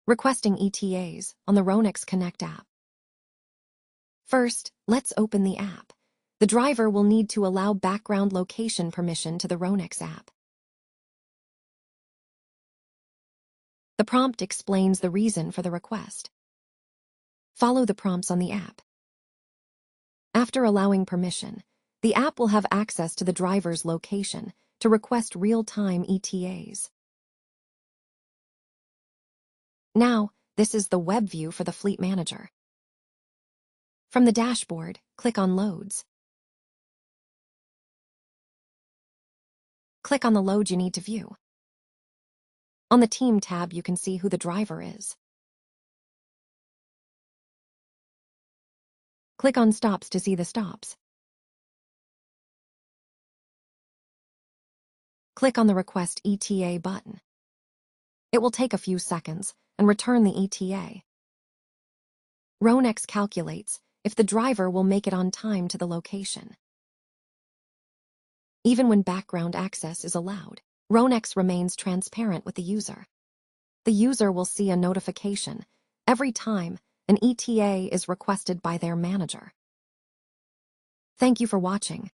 Requesting ETAs on the Roanex Connect app. First, let's open the app. The driver will need to allow background location permission to the Roanex app. The prompt explains the reason for the request. Follow the prompts on the app. After allowing permission, the app will have access to the driver's location to request real-time ETAs. Now, this is the web view for the Fleet Manager. From the dashboard, click on Loads. Click on the load you need to view. On the Team tab, you can see who the driver is. Click on Stops to see the stops. Click on the Request ETA button. It will take a few seconds and return the ETA. Roanex calculates if the driver will make it on time to the location. Even when background access is allowed, Roanex remains transparent with the user. The user will see a notification every time an ETA is requested by their manager. Thank you for watching.